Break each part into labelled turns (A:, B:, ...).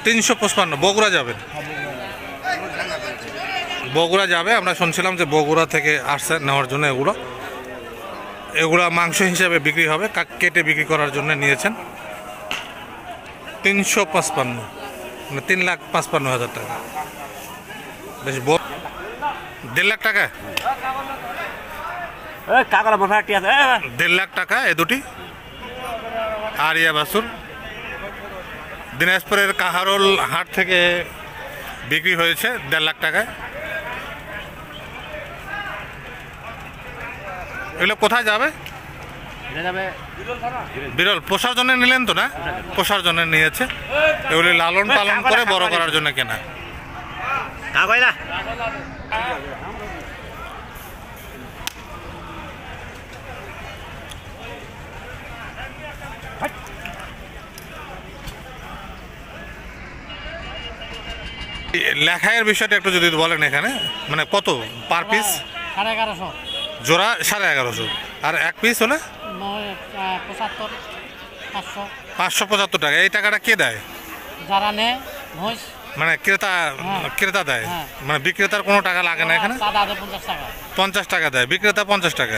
A: 355। বগুড়া যাবেন? বগুড়া যাবে। আমরা শুনছিলাম যে বগুড়া থেকে আসছে নেওয়ার জন্য। এগুলা মাংস হিসাবে বিক্রি হবে, কেটে বিক্রি করার জন্য নিয়েছেন। 355 মানে 3,55,000 টাকা। বেশ 1.5 লাখ টাকা। 1.5 লাখ টাকা এ দুটি। আর ইয়া বাছুর দিনাজপুরের কাহারোল হাট থেকে বিক্রি হয়েছে 1.5 লাখ টাকায়। এগুলো কোথায় যাবে? বিরল। পোষার জন্য নিলেন তো না? পোষার জন্য নিয়েছে। এগুলি লালন পালন করে বড় করার জন্য কেনা। লেখায়ের বিষয়টা একটু যদি বলেন এখানে, মানে কত পার পিস?
B: 1150
A: জোড়া 1150। আর এক পিস হলে 575 টাকা। এই টাকাটা কে দেয়?
B: যারা নেয় মহিষ,
A: মানে ক্রেতা দেয়। মানে বিক্রেতার কোনো টাকা লাগে না এখানে? 50 টাকা দেয় বিক্রেতা। 50 টাকা।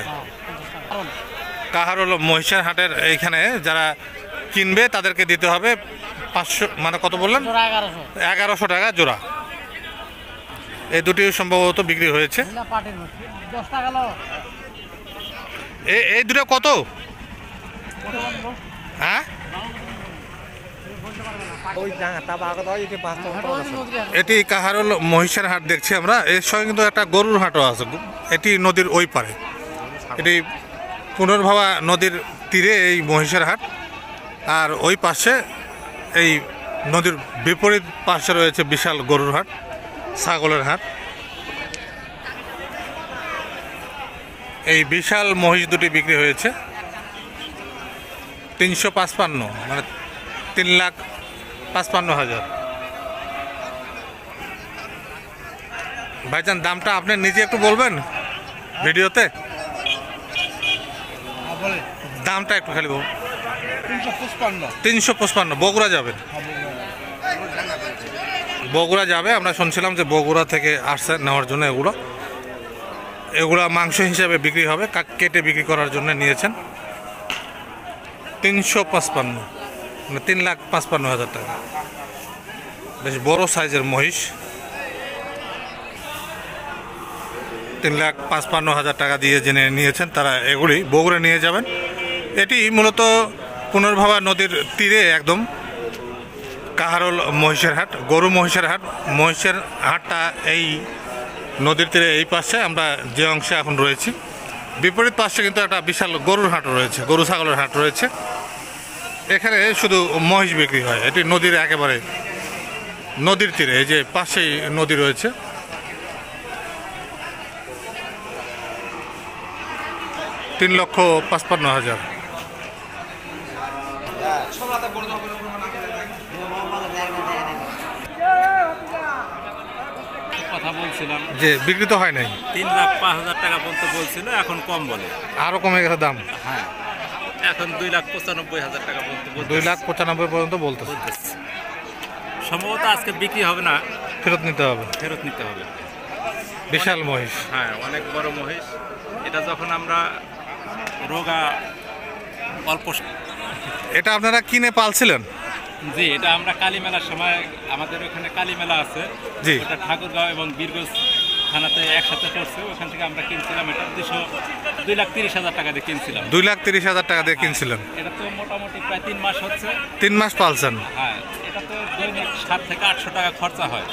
A: কাহারোল মহিষের হাটের এইখানে যারা কিনবে তাদেরকে দিতে হবে 500, মানে কত বললেন? 1100 টাকা জোড়া। এই দুটি সম্ভবত বিক্রি হয়েছে। এই দুটো কত? হ্যাঁ, এটি কাহারোল মহিষের হাট দেখছি আমরা। এর সঙ্গে কিন্তু একটা গরুর হাটও আছে। এটি নদীর ওই পারে। এটি পুনর্ভাবা নদীর তীরে এই মহিষের হাট। আর ওই পাশে এই নদীর বিপরীত পাশে রয়েছে বিশাল গরুর হাট, ছাগলের হাট। এই বিশাল মহিষ দুটি বিক্রি হয়েছে 355, মানে 3,55,000। ভাইজান দামটা আপনি নিজে একটু বলবেন ভিডিওতে? দামটা একটু খালি বলুন। 355। বগুড়া যাবেন? বগুড়া যাবে। আমরা শুনছিলাম যে বগুড়া থেকে আসছে নেওয়ার জন্য। এগুলা মাংস হিসাবে বিক্রি হবে, কেটে বিক্রি করার জন্য নিয়েছেন। 355 মানে 3,55,000 টাকা। বেশ বড় সাইজের মহিষ। 3,55,000 টাকা দিয়ে জেনে নিয়েছেন তারা। এগুলি বগুড়া নিয়ে যাবেন। এটি মূলত পুনর্ভাবা নদীর তীরে একদম কাহারোল মহিষের হাট, গরু মহিষের হাট। মহিষের হাটটা এই নদীর তীরে এই পাশে আমরা যে অংশে এখন রয়েছি। বিপরীত পাশে কিন্তু একটা বিশাল গরুর হাট রয়েছে, গরু ছাগলের হাট রয়েছে। এখানে শুধু মহিষ বিক্রি হয়। এটি নদীর একেবারে নদীর তীরে, এই যে পাশেই নদী রয়েছে। $3,55,000।
C: কথা বলছিলাম
A: যে বিক্রি তো হয় নাই।
C: 3,05,000 টাকা পর্যন্ত বলছিল, এখন কম বলে।
A: আরো কমে গেছে দাম?
C: হ্যাঁ, এখন 2,95,000 টাকা পর্যন্ত।
A: 2,95,000 পর্যন্ত বলতেছে।
C: সম্ভবত আজকে বিক্রি হবে না,
A: ফেরত নিতে হবে। বিশাল মহিষ।
C: হ্যাঁ, অনেক বড় মহিষ। এটা যখন আমরা রোগা অল্প।
A: এটা আপনারা কিনে পালছিলেন?
C: জি, এটা আমরা কালী মেলার সময়, আমাদের ওখানে কালী মেলা আছে।
A: জি,
C: এটা ঠাকুরগাঁও এবং বীরগঞ্জ থানাতে একসাথে করছে। ওখান থেকে আমরা কিনছিলাম। এটা 2,30,000 টাকা দিয়ে কিনছিলাম।
A: 2,30,000 টাকা দিয়ে কিনছিলেন?
C: এটা তো মোটামুটি প্রায় 3 মাস হচ্ছে।
A: 3 মাস পালছেন?
C: হ্যাঁ, এটা তো দৈনিক 7 থেকে 800 টাকা খরচা হয়।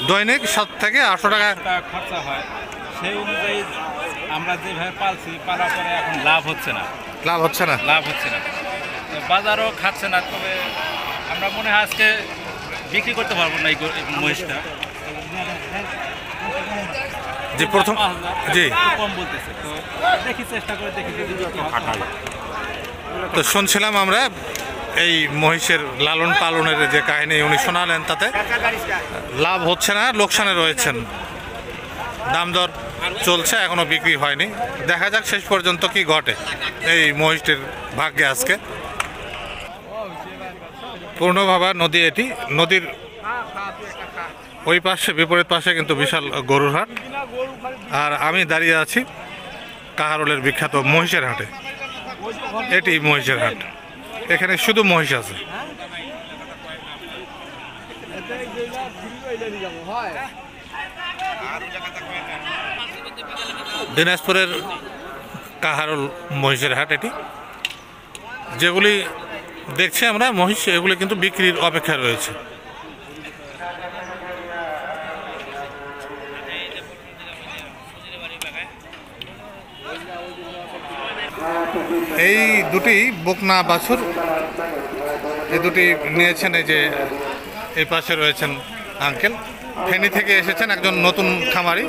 A: দৈনিক 7 থেকে 800 টাকা
C: খরচা হয়। সেই অনুযায়ী আমরা যেভাবে পালছি, পালার পরে এখন লাভ হচ্ছে না। বাজারও খাচ্ছে না। তবে আমরা মনে হয় আজকে বিক্রি করতে পারবো না এই মহিষটা।
A: যে প্রথম জি
C: কম বলতেছে, তো দেখি চেষ্টা করে দেখি যদি ফাটাই।
A: তো শুনছিলাম আমরা এই মহিষের লালন পালনের যে কাহিনী উনি শোনালেন, তাতে লাভ হচ্ছে না, লোকসানে রয়েছেন। দাম দর চলছে, এখনো বিক্রি হয়নি। দেখা যাক শেষ পর্যন্ত কি ঘটে এই মহিষটির ভাগ্যে আজকে। পূর্ণভাবা নদী, এটি নদীর ওই পাশে বিপরীত পাশে কিন্তু বিশাল গরুর হাট। আর আমি দাঁড়িয়ে আছি কাহারোলের বিখ্যাত মহিষের হাটে। এটি মহিষের হাট, এখানে শুধু মহিষ আছে। দিনাজপুরের কাহারোল মহিষের হাট এটি। যেগুলি দেখছি আমরা মহিষ, এগুলি কিন্তু বিক্রির অপেক্ষায় রয়েছে। এই দুটি বকনা বাছুর, এই দুটি নিয়েছেন, এই যে এই পাশে রয়েছেন আঙ্কেল, ফেনী থেকে এসেছেন একজন নতুন খামারি,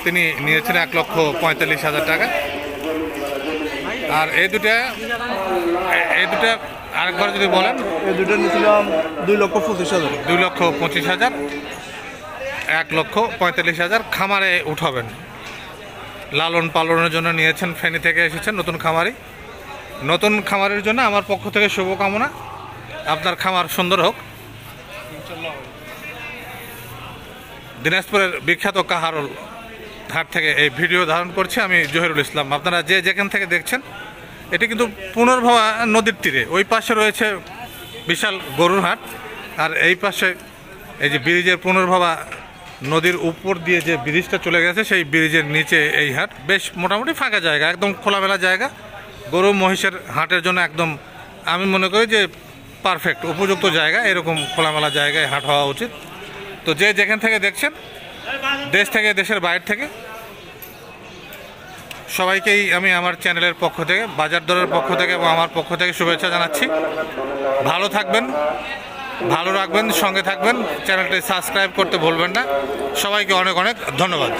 A: তিনি নিয়েছেন 1,45,000 টাকা। আর এই দুটা আরেকবার যদি বলেন।
D: এই দুটো নিয়েছিলাম 2,25,000।
A: 2,25,000, 1,45,000 খামারে উঠাবেন। লালন পালনের জন্য নিয়েছেন, ফেনী থেকে এসেছেন নতুন খামারি। নতুন খামারের জন্য আমার পক্ষ থেকে শুভকামনা, আপনার খামার সুন্দর হোক। দিনাজপুরের বিখ্যাত কাহারোল হাট থেকে এই ভিডিও ধারণ করছি আমি, জহিরুল ইসলাম। আপনারা যে যেখান থেকে দেখছেন, এটি কিন্তু পুনর্ভবা নদীর তীরে। ওই পাশে রয়েছে বিশাল গরুর হাট, আর এই পাশে এই যে ব্রিজের পুনর্ভবা নদীর উপর দিয়ে যে ব্রিজটা চলে গেছে, সেই ব্রিজের নিচে এই হাট। বেশ মোটামুটি ফাঁকা জায়গা, একদম খোলামেলা জায়গা। গরু মহিষের হাটের জন্য একদম আমি মনে করি যে পারফেক্ট উপযুক্ত জায়গা। এরকম খোলামেলা জায়গায় হাট হওয়া উচিত। তো যে যেখান থেকে দেখছেন, দেশ থেকে দেশের বাইরে থেকে, সবাইকেই আমি আমার চ্যানেলের পক্ষ থেকে, বাজার দরের পক্ষ থেকে এবং আমার পক্ষ থেকে শুভেচ্ছা জানাচ্ছি। ভালো থাকবেন, ভালো রাখবেন, সঙ্গে থাকবেন, চ্যানেলটি সাবস্ক্রাইব করতে ভুলবেন না। সবাইকে অনেক অনেক ধন্যবাদ।